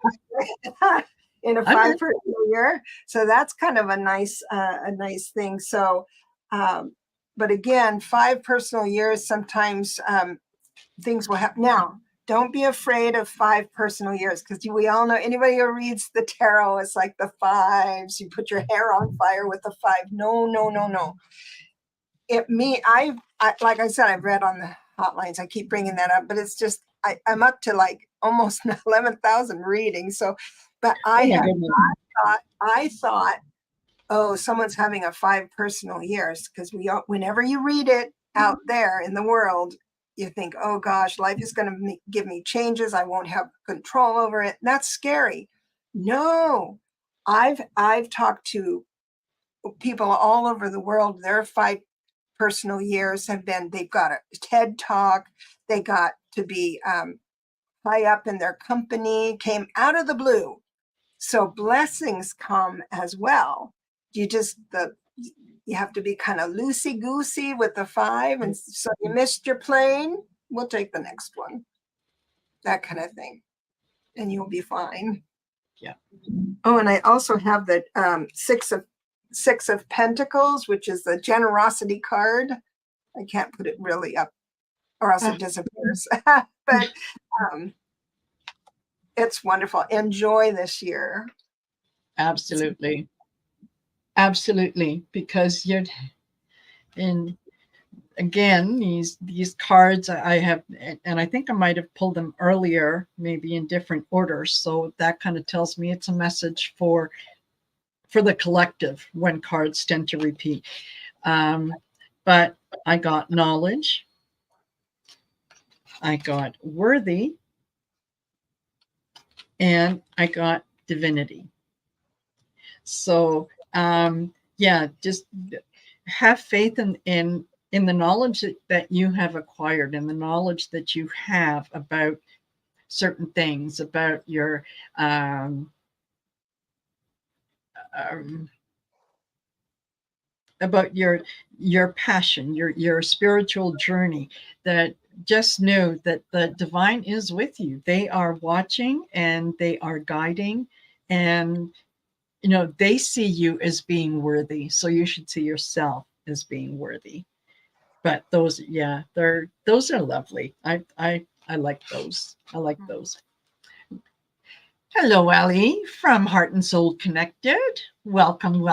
in a 5 personal year. So that's kind of a nice thing. So, but again, 5 personal years, sometimes things will happen. Now, don't be afraid of 5 personal years because we all know anybody who reads the tarot is like the 5s. You put your hair on fire with the 5. No, no, no, no. I like I said, I've read on the hotlines. I keep bringing that up, but it's just I'm up to like almost 11,000 readings. So, but I thought, oh, someone's having a 5 personal years because whenever you read it out there in the world, you think, oh gosh, life is going to give me changes. I won't have control over it. That's scary. No, I've talked to people all over the world. Their 5 personal years they've got a TED talk. They got to be high up in their company, came out of the blue. So blessings come as well. You have to be kind of loosey goosey with the 5. And so you missed your plane. We'll take the next one. That kind of thing. And you'll be fine. Yeah. Oh, and I also have the 6 of Pentacles, which is the generosity card. I can't put it really up or else it disappears. But it's wonderful. Enjoy this year. Absolutely. Absolutely. Because and again, these cards I have, and I think I might have pulled them earlier, maybe in different orders. So that kind of tells me it's a message for the collective when cards tend to repeat. But I got knowledge. I got worthy. And I got divinity. So yeah, just have faith in the knowledge that you have acquired and the knowledge that you have about certain things, about your about your passion, your spiritual journey, that just know that the divine is with you. They are watching and they are guiding, and they see you as being worthy, so you should see yourself as being worthy. But those are lovely. I like those. I like those. Hello, Ali from Heart and Soul Connected. Welcome.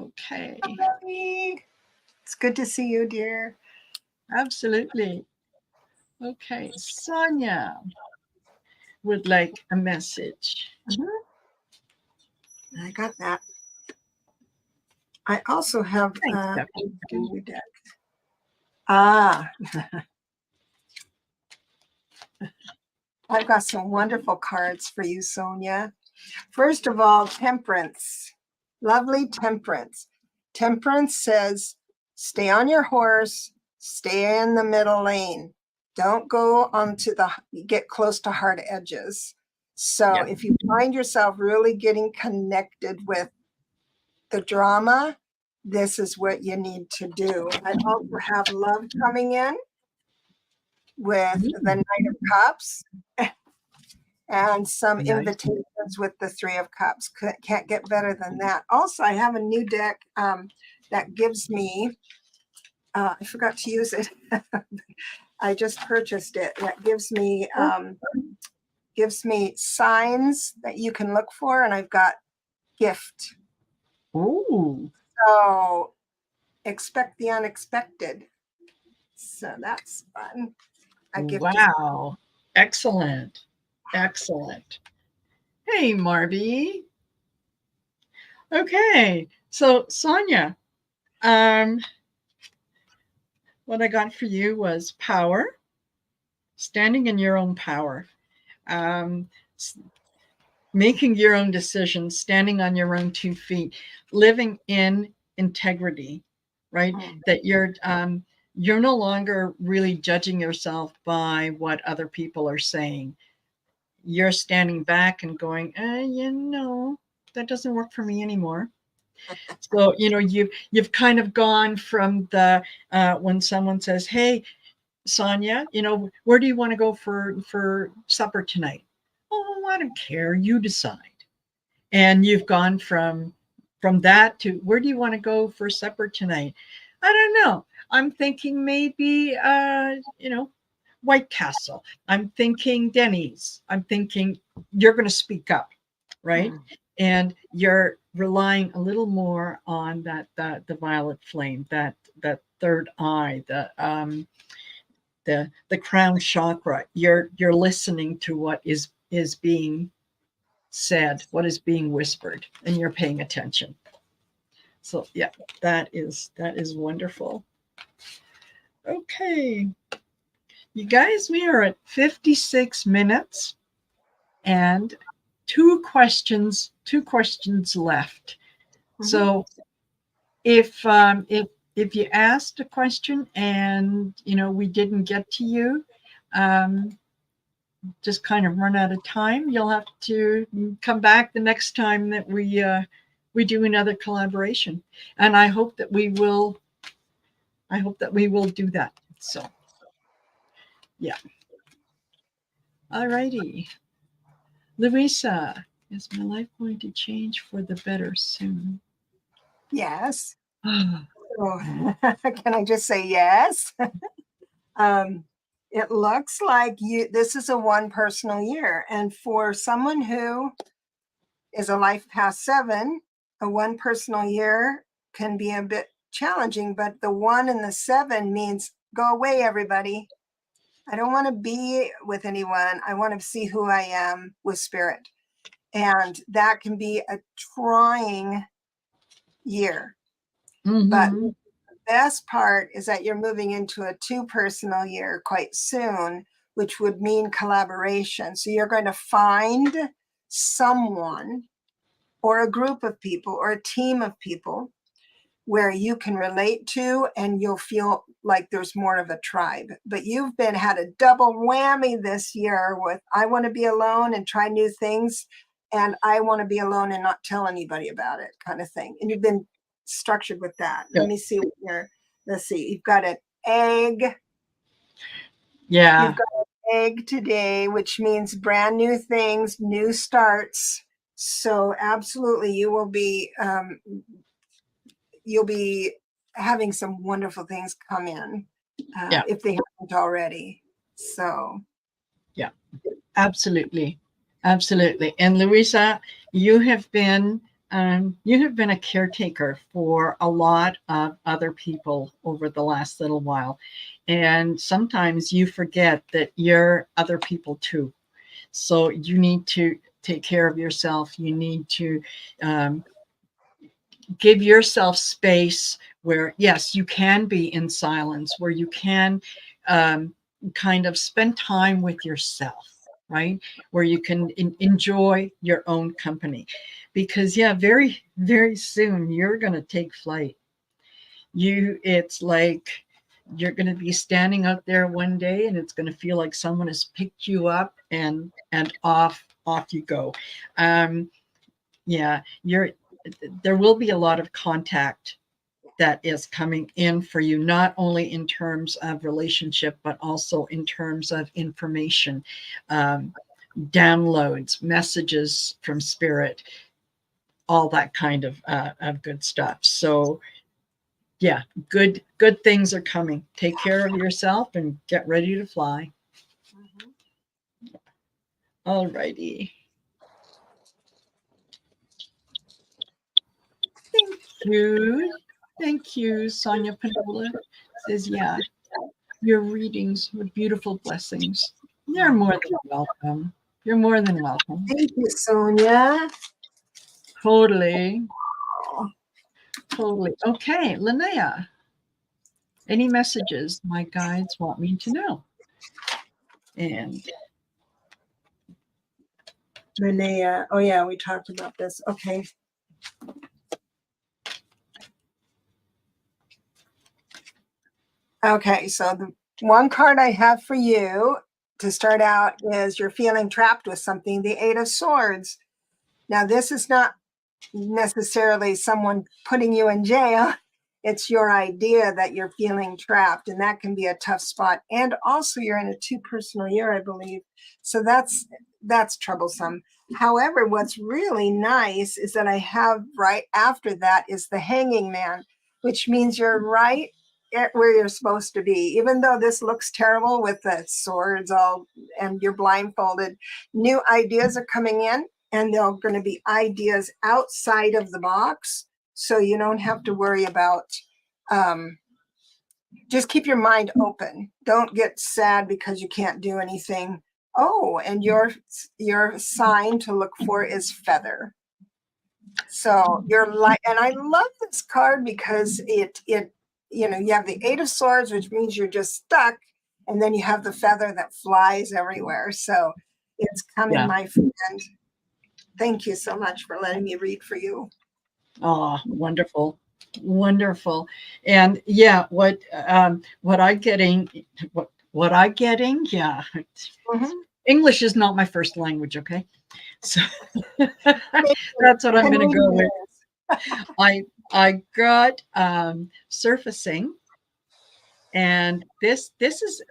Okay. Hi. It's good to see you, dear. Absolutely. Okay, Sonia would like a message. I got that. I also have deck. I've got some wonderful cards for you, Sonia. First of all, Temperance. Lovely Temperance. Temperance says, stay on your horse, stay in the middle lane. Don't go get close to hard edges. So Yeah. if you find yourself really getting connected with the drama, this is what you need to do. I also have love coming in with the Knight of Cups and some Nice. invitations with the Three of Cups. Can't get better than that. Also, I have a new deck that gives me, I forgot to use it. I just purchased it. That gives me signs that you can look for, and I've got gift. Oh, So expect the unexpected. So that's fun. A gift. wow. Excellent. Excellent. Hey, Marby. Okay. So, Sonia, um, what I got for you was power, standing in your own power, um, making your own decisions, standing on your own 2 feet, living in integrity, right? That you're no longer really judging yourself by what other people are saying. You're standing back and going, that doesn't work for me anymore. So you've kind of gone from the when someone says, "Hey, Sonia, where do you want to go for supper tonight?" Oh, I don't care. You decide. And you've gone from that to, where do you want to go for supper tonight? I don't know. I'm thinking maybe White Castle. I'm thinking Denny's. I'm thinking you're going to speak up, right? And you're relying a little more on the violet flame, that third eye, the crown chakra. You're listening to what is being said, what is being whispered, and you're paying attention. So yeah, that is wonderful. Okay, you guys, we are at 56 minutes and two questions left. So if you asked a question and we didn't get to you, just kind of run out of time, you'll have to come back the next time that we do another collaboration. And I hope that we will do that. So yeah. All righty. Louisa, is my life going to change for the better soon? Yes. So, can I just say yes? It looks like this is a one personal year. And for someone who is a life past 7, a one personal year can be a bit challenging, but the 1 and the 7 means go away, everybody. I don't want to be with anyone. I want to see who I am with spirit. And that can be a trying year. But the best part is that you're moving into a 2 personal year quite soon, which would mean collaboration. So you're going to find someone or a group of people or a team of people where you can relate to, and you'll feel like there's more of a tribe. But you've had a double whammy this year with, I want to be alone and try new things, and I want to be alone and not tell anybody about it, kind of thing. And you've been structured with that. Let me see what let's see. You've got an egg. Yeah. You've got an egg today, which means brand new things, new starts. So absolutely, you'll be having some wonderful things come in if they haven't already. So yeah, absolutely. And Louisa, you have been a caretaker for a lot of other people over the last little while, and sometimes you forget that you're other people too. So you need to take care of yourself. You need to give yourself space where, yes, you can be in silence, where you can kind of spend time with yourself, right? Where you can enjoy your own company. Because, yeah, very, very soon you're going to take flight. It's like you're going to be standing out there one day and it's going to feel like someone has picked you up and off off you go. Yeah, there will be a lot of contact that is coming in for you, not only in terms of relationship, but also in terms of information, downloads, messages from spirit, all that kind of good stuff. So yeah, good things are coming. Take care of yourself and get ready to fly. All righty. Thank you. Thank you, Sonia Panola. Says, yeah, your readings were beautiful blessings. You're more than welcome. You're more than welcome. Thank you, Sonia. Totally. Totally. Okay, Linnea. Any messages my guides want me to know? And Linnea. Oh, yeah, we talked about this. Okay. Okay, so the one card I have for you to start out is you're feeling trapped with something, the Eight of Swords. Now, this is not necessarily someone putting you in jail. It's your idea that you're feeling trapped, and that can be a tough spot. And also you're in a 2 personal year, I believe. So that's troublesome. However, what's really nice is that I have right after that is the Hanging Man, which means you're right at where you're supposed to be. Even though this looks terrible with the swords all and you're blindfolded, new ideas are coming in, and they're going to be ideas outside of the box. So you don't have to worry about, just keep your mind open. Don't get sad because you can't do anything. Oh, and your sign to look for is feather. So you're like, and I love this card because it you know, you have the Eight of Swords, which means you're just stuck, and then you have the feather that flies everywhere. So it's coming, yeah. my friend. Thank you so much for letting me read for you. Oh, wonderful. Wonderful. And yeah, what I getting, yeah. English is not my first language, okay? So that's what I'm going to go with. I got surfacing, and this is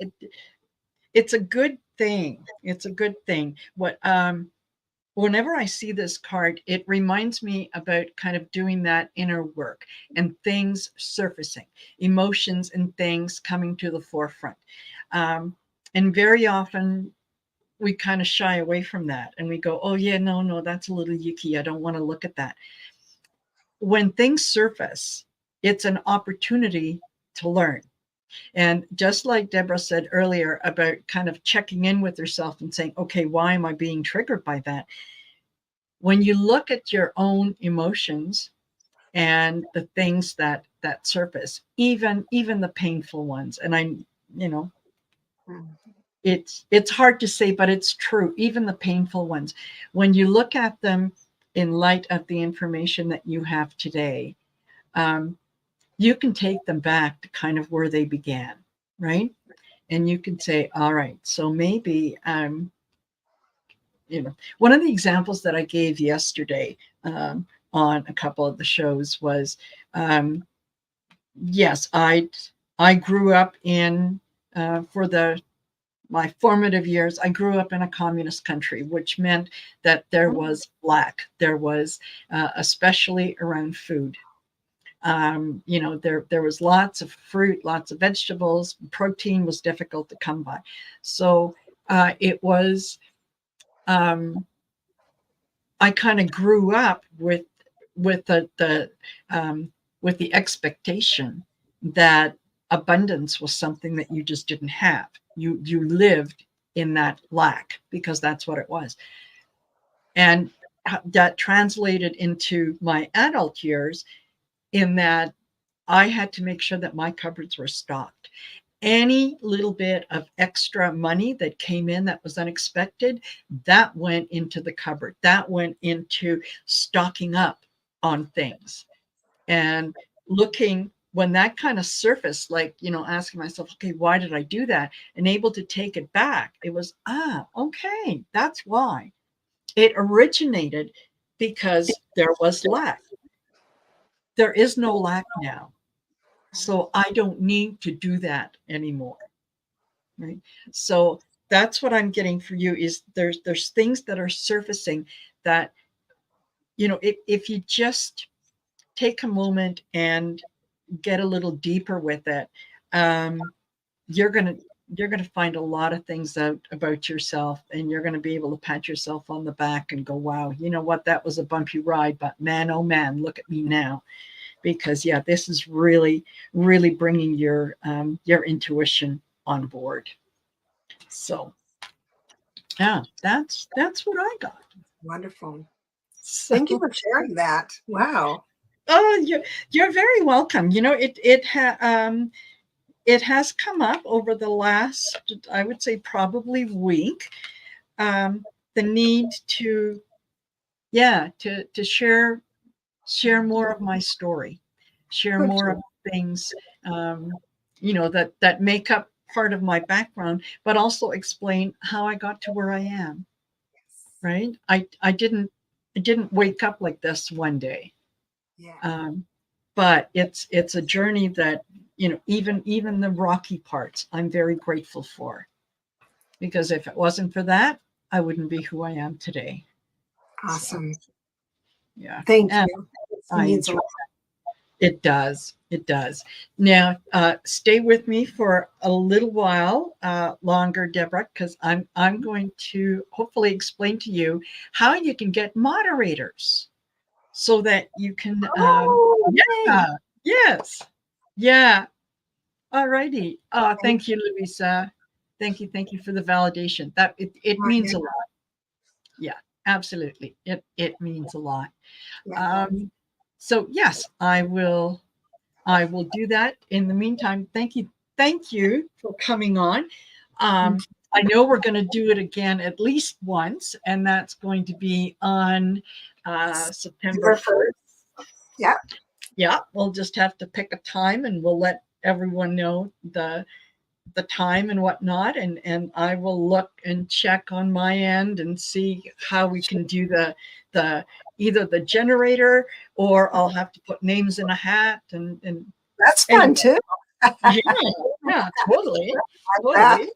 it's a good thing. It's a good thing. What whenever I see this card, it reminds me about kind of doing that inner work and things surfacing, emotions and things coming to the forefront. And very often we kind of shy away from that and we go, oh yeah, no, that's a little yucky. I don't want to look at that. When things surface, it's an opportunity to learn. And just like Debra said earlier about kind of checking in with herself and saying, okay, why am I being triggered by that? When you look at your own emotions and the things that surface, even the painful ones, and it's hard to say, but it's true, even the painful ones, when you look at them in light of the information that you have today, you can take them back to kind of where they began, right? And you can say, all right, so maybe one of the examples that I gave yesterday on a couple of the shows was, yes, I grew up in for my formative years. I grew up in a communist country, which meant that there was lack. There was especially around food. There was lots of fruit, lots of vegetables. Protein was difficult to come by, so it was. I kind of grew up with the expectation that abundance was something that you just didn't have. You lived in that lack because that's what it was, and that translated into my adult years in that I had to make sure that my cupboards were stocked. Any little bit of extra money that came in that was unexpected, that went into the cupboard. That went into stocking up on things. And looking, when that kind of surfaced, like, asking myself, okay, why did I do that? And able to take it back. It was, okay, that's why. It originated because there was lack. There is no lack now. So I don't need to do that anymore. Right. So that's what I'm getting for you is there's things that are surfacing that, if you just take a moment and get a little deeper with it, um, you're gonna you're gonna find a lot of things out about yourself, and you're gonna be able to pat yourself on the back and go, "Wow, you know what? That was a bumpy ride, but man, oh man, look at me now." Because yeah, this is really, really bringing your intuition on board. So yeah, that's what I got. Wonderful. So, Thank you for sharing that. Wow. oh, you're very welcome. It has come up over the last, I would say, probably week. The need to, yeah, to share more of my story, share Good. more of things, that make up part of my background, but also explain how I got to where I am. Right? I didn't wake up like this one day. Yeah. But it's a journey that, even the rocky parts, I'm very grateful for, because if it wasn't for that, I wouldn't be who I am today. So Awesome. yeah, Thank and you. It I means a enjoy lot. it. Does it does. Now stay with me for a little while longer, Deborah, because I'm going to hopefully explain to you how you can get moderators so that you can Oh, yay. yeah, yes, yeah. All righty. Thank Thank you, Louisa. Thank you for the validation. That it means you. a lot. Yeah, absolutely. It means a lot. Yeah. Um, so yes, I will do that. In the meantime, thank you for coming on. Thank I know we're going to do it again at least once, and that's going to be on September you. 1st. Yeah. Yeah, we'll just have to pick a time, and we'll let everyone know the time and whatnot, and I will look and check on my end and see how we can do the either the generator, or I'll have to put names in a hat, and That's anyway, fun too. yeah, yeah, totally, That. totally,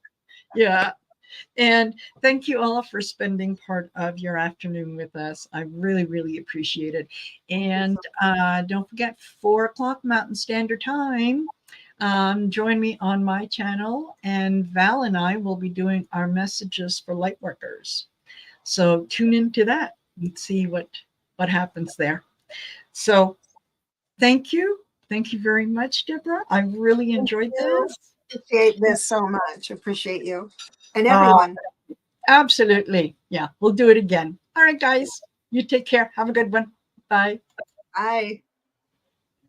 yeah. And thank you all for spending part of your afternoon with us. I really, really appreciate it. And don't forget, 4 o'clock Mountain Standard Time. Join me on my channel, and Val and I will be doing our messages for lightworkers. So tune into that and see what happens there. So thank you very much, Deborah. I really Thank enjoyed you. this. Appreciate this so much. Appreciate you and Uh, everyone. Absolutely. Yeah, we'll do it again. All right, guys. You take care. Have a good one. Bye. Bye.